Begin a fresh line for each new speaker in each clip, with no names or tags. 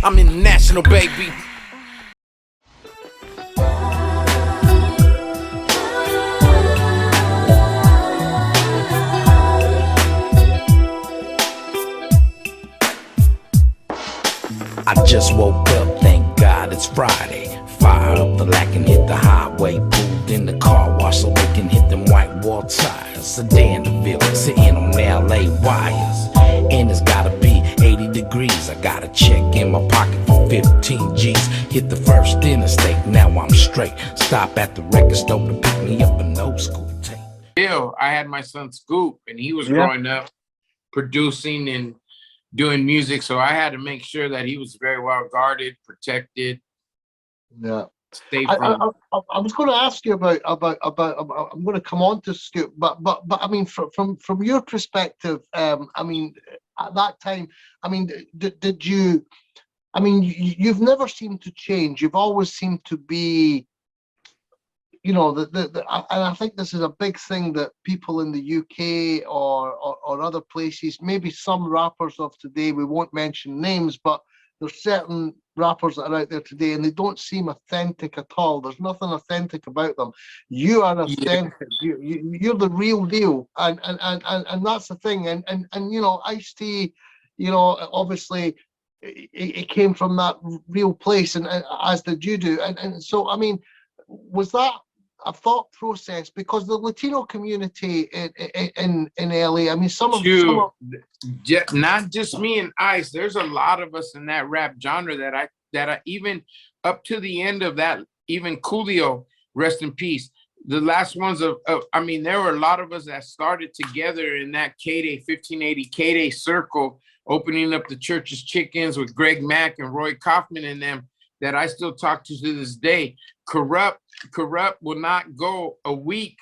I'm international, baby. I just woke up, thank God it's Friday. Fire up the lack and hit the highway. Pulled in the car wash so they can hit them white wall tires. A day in the Ville, sitting on LA wires. And it's gotta be 80 degrees. I got a check in my pocket for 15 G's. Hit the first interstate, now I'm straight. Stop at the record store to pick me up an old school tape.
I had my son Scoop, and he was growing up producing and doing music, so I had to make sure that he was very well guarded, protected.
Yeah.
Safe from.
I was going to ask you about. I'm going to come on to Scoop, but I mean, from your perspective, I mean, at that time, I mean, did you? I mean, you've never seemed to change. You've always seemed to be. You know, and I think this is a big thing that people in the UK or other places, maybe some rappers of today, we won't mention names, but there's certain rappers that are out there today and they don't seem authentic at all. There's nothing authentic about them. You are authentic. You're the real deal, and that's the thing. And you know, Ice-T, you know, obviously it came from that real place, and as did you do. And so, I mean, was that a thought process, because the Latino community in LA, I mean, some of
not just me and Ice, there's a lot of us in that rap genre that I even up to the end of that, even Coolio, rest in peace, the last ones of I mean, there were a lot of us that started together in that K-Day 1580 K-Day circle, opening up the Church's Chickens with Greg Mack and Roy Kaufman and them, that I still talk to this day. Corrupt will not go a week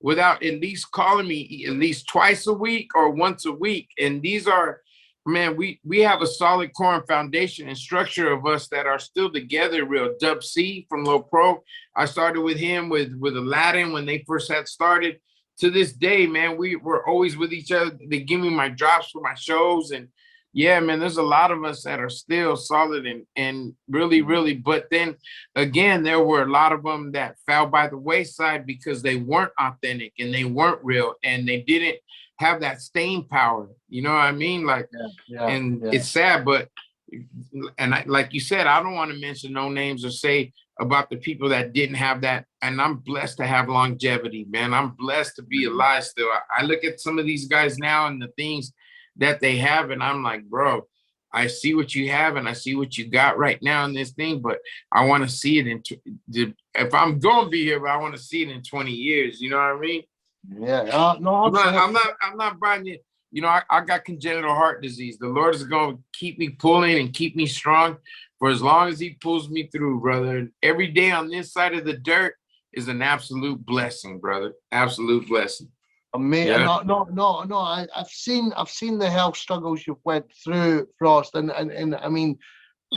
without at least calling me at least twice a week or once a week. And these are, man, we have a solid core and foundation and structure of us that are still together real. Dub C from Low Pro, I started with him with Aladdin when they first had started. To this day, man, we were always with each other. They give me my drops for my shows, and yeah, man, there's a lot of us that are still solid and really, but then again, there were a lot of them that fell by the wayside because they weren't authentic and they weren't real and they didn't have that staying power. You know what I mean? Like, it's sad, but, and like you said, I don't want to mention no names or say about the people that didn't have that. And I'm blessed to have longevity, man. I'm blessed to be alive still. I look at some of these guys now and the things that they have, and I'm like, bro, I see what you have and I see what you got right now in this thing, but I want to see it if I'm going to be here, but I want to see it in 20 years. You know what I mean?
Yeah. No,
I'm not buying it. You know, I got congenital heart disease. The Lord is going to keep me pulling and keep me strong for as long as he pulls me through, brother. And every day on this side of the dirt is an absolute blessing, brother. Absolute blessing.
Amazing. Yeah. No. I've seen the health struggles you've went through, Frost, and I mean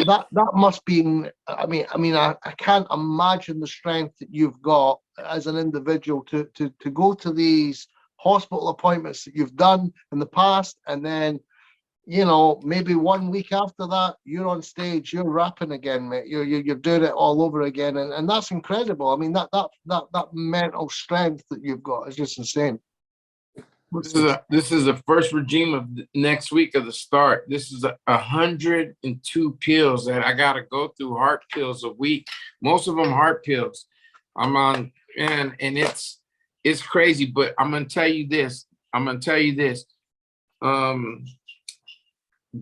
that must be. I mean, I can't imagine the strength that you've got as an individual to go to these hospital appointments that you've done in the past, and then, you know, maybe 1 week after that, you're on stage, you're rapping again, mate. You're doing it all over again, and that's incredible. I mean, that mental strength that you've got is just insane.
This is the first regime of next week of the start. This is 102 pills that I gotta go through, heart pills a week. Most of them heart pills. I'm on, and it's crazy. But I'm gonna tell you this.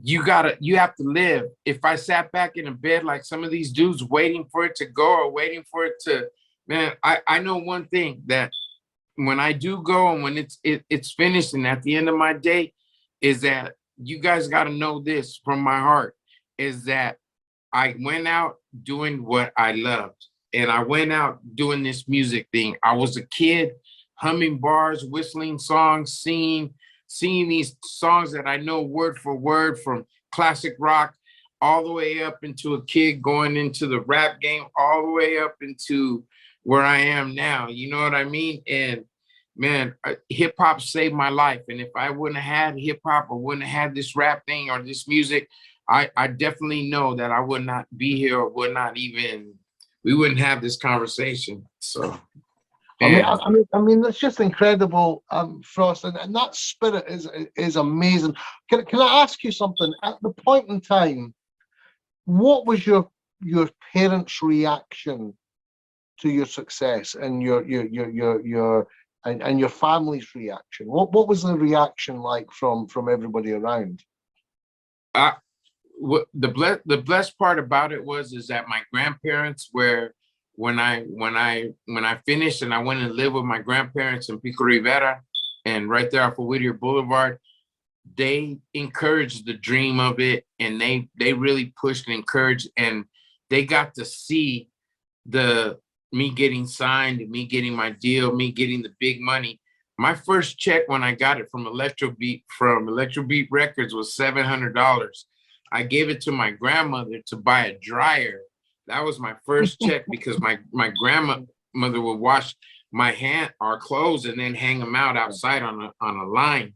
You have to live. If I sat back in a bed like some of these dudes waiting for it to go or waiting for it to, man, I know one thing, that when I do go and when it's finished and at the end of my day, is that you guys got to know this from my heart, is that I went out doing what I loved, and I went out doing this music thing. I was a kid humming bars, whistling songs, singing these songs that I know word for word, from classic rock all the way up into a kid going into the rap game, all the way up into where I am now. You know what I mean? And man, hip hop saved my life. And if I wouldn't have had hip hop or wouldn't have had this rap thing or this music, I definitely know that I would not be here, or we wouldn't have this conversation. So, man.
I mean, that's just incredible, Frost, and that spirit is amazing. Can I ask you something? At the point in time, what was your parents' reaction to your success, and your family's reaction? What was the reaction like from everybody around?
I, the blessed part about it is that my grandparents were, when I finished and I went and lived with my grandparents in Pico Rivera and right there off of Whittier Boulevard, they encouraged the dream of it, and they really pushed and encouraged, and they got to see me getting signed, me getting my deal, me getting the big money. My first check when I got it from Electrobeat Records was $700. I gave it to my grandmother to buy a dryer. That was my first check, because my grandmother would wash our clothes and then hang them out outside on a line.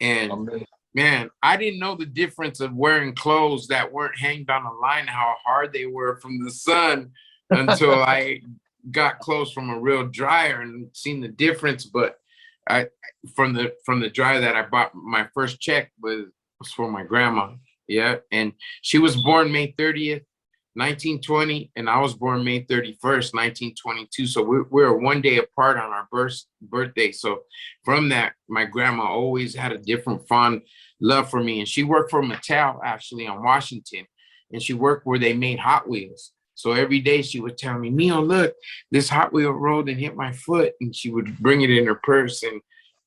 And man, I didn't know the difference of wearing clothes that weren't hanged on a line, how hard they were from the sun, until I got clothes from a real dryer and seen the difference. But from the dryer that I bought, my first check was for my grandma. Yeah. And she was born May 30th, 1920, and I was born May 31st, 1922. So we're 1 day apart on our birthday. So from that, my grandma always had a different fond love for me. And she worked for Mattel, actually, on Washington. And she worked where they made Hot Wheels. So every day she would tell me, Neil, look, this Hot Wheel rolled and hit my foot. And she would bring it in her purse. And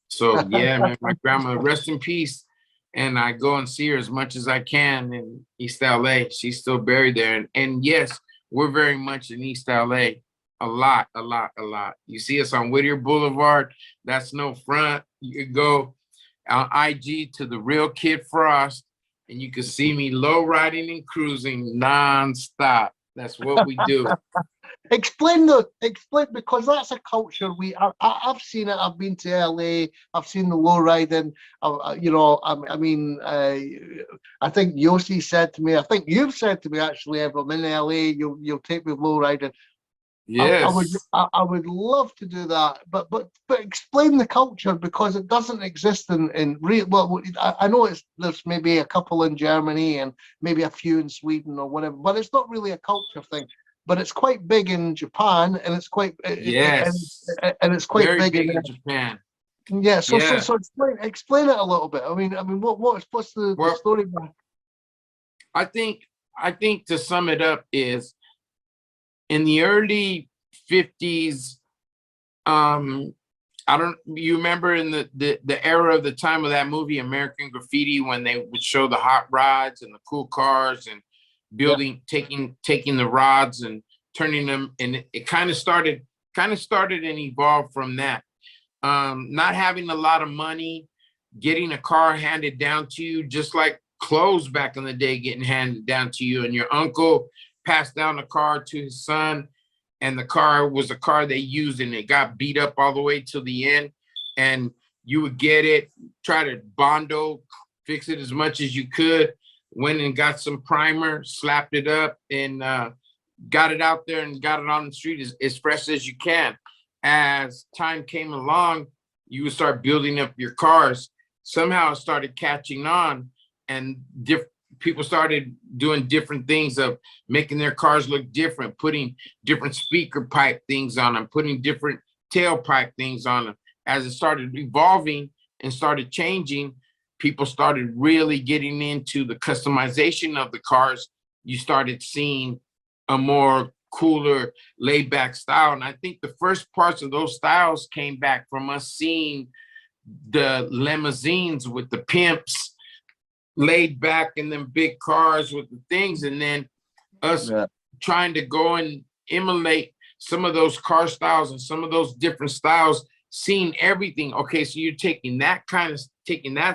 so, yeah, man, my grandma, rest in peace. And I go and see her as much as I can in East LA. She's still buried there. And yes, we're very much in East LA. A lot. You see us on Whittier Boulevard. That's no front. You could go on IG to The Real Kid Frost, and you can see me low riding and cruising nonstop. That's what we do.
Explain, because that's a culture I've seen it. I've been to LA. I've seen the low riding. I think Yossi said to me. I think you've said to me, actually, if I'm in LA, you'll take me low riding.
Yes,
I would love to do that, but explain the culture, because it doesn't exist in real. Well, I know there's maybe a couple in Germany and maybe a few in Sweden or whatever, but it's not really a culture thing. But it's quite big in Japan, and it's quite
yes,
and it's quite
very
big
in Japan.
yeah. So
Yeah.
so explain it a little bit. I mean, what's the story behind?
I think to sum it up is, in the early 50s, you remember in the era of the time of that movie American Graffiti, when they would show the hot rods and the cool cars and building, taking the rods and turning them, and it kind of started and evolved from that. Not having a lot of money, getting a car handed down to you, just like clothes back in the day getting handed down to you, and your uncle passed down the car to his son, and the car was a car they used, and it got beat up all the way till the end, and you would get it, try to bondo, fix it as much as you could, went and got some primer, slapped it up, and got it out there and got it on the street as fresh as you can. As time came along, you would start building up your cars. Somehow it started catching on, and people started doing different things of making their cars look different, putting different speaker pipe things on them, putting different tailpipe things on them. As it started evolving and started changing, people started really getting into the customization of the cars. You started seeing a more cooler, laid back style. And I think the first parts of those styles came back from us seeing the limousines with the pimps laid back in them big cars with the things, and then us trying to go and emulate some of those car styles and some of those different styles, seeing everything. Okay, so you're taking that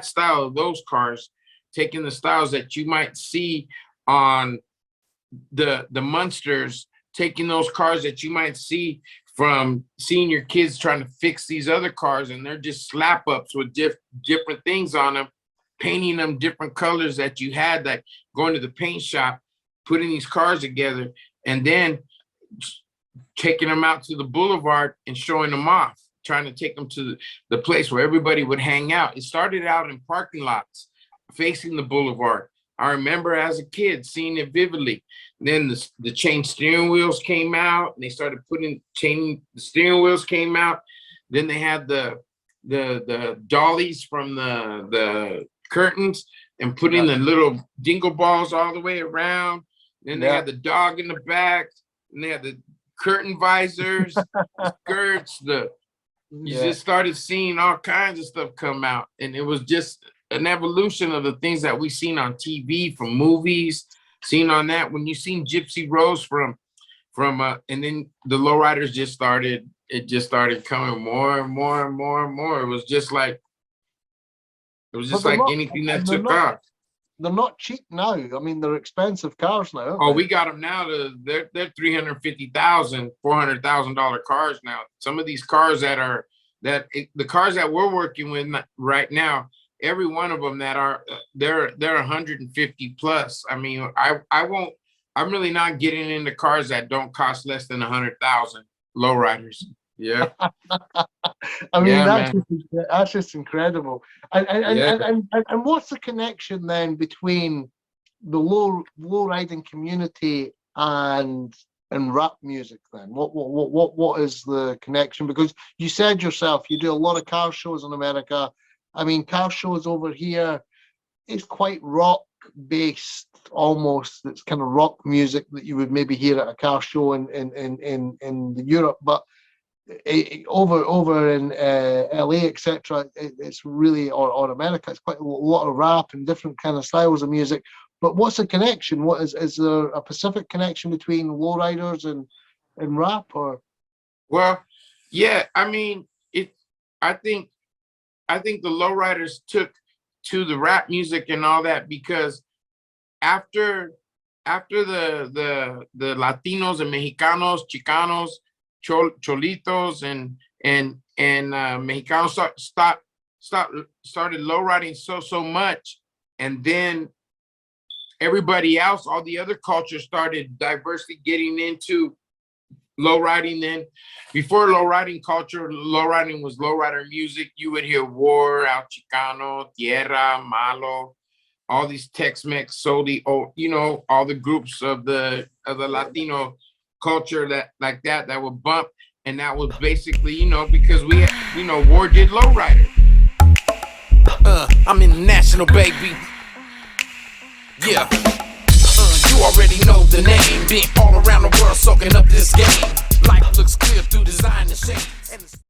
style of those cars, taking the styles that you might see on the Munsters, taking those cars that you might see from seeing your kids trying to fix these other cars, and they're just slap ups with different things on them. painting them different colors that you had, like going to the paint shop, putting these cars together, and then taking them out to the boulevard and showing them off, trying to take them to the place where everybody would hang out. It started out in parking lots facing the boulevard. I remember as a kid seeing it vividly. Then the chain steering wheels came out, and they started putting the steering wheels came out. Then they had the dollies from the curtains and putting the little dingle balls all the way around. Then they had the dog in the back, and they had the curtain visors, the skirts, you just started seeing all kinds of stuff come out. And it was just an evolution of the things that we've seen on TV, from movies, seen on that. When you seen Gypsy Rose from and then the Lowriders just started coming more and more and more and more. It was just like anything that took off.
They're not cheap now. I mean, they're expensive cars now.
Oh, we got them now. They're $350,000, $400,000 cars now. Some of these cars the cars that we're working with right now, every one of them that are they're 150 plus. I mean, I'm really not getting into cars that don't cost less than 100,000. Lowriders. Yeah.
I mean, that's just incredible. And what's the connection then between the low riding community and rap music then? What is the connection? Because you said yourself you do a lot of car shows in America. I mean, car shows over here is quite rock based almost. It's kind of rock music that you would maybe hear at a car show in Europe, but over in LA, etc., it's really, or America, it's quite a lot of rap and different kind of styles of music. But what's the connection? What is there a specific connection between Lowriders and rap? Or
well, yeah, I mean, I think the Lowriders took to the rap music and all that because after the Latinos and Mexicanos, Chicanos, Cholitos and Mexicanos started lowriding so much, and then everybody else, all the other cultures started diversely getting into lowriding. Then before lowriding culture, lowriding was lowrider music. You would hear War, El Chicano, Tierra, Malo, all these Tex-Mex, Sodi, all the groups of the Latino culture that would bump. And that was basically, because we had, War did lowrider.
I'm international, baby. Yeah. You already know the name. Been all around the world soaking up this game. Life looks clear through design and shade.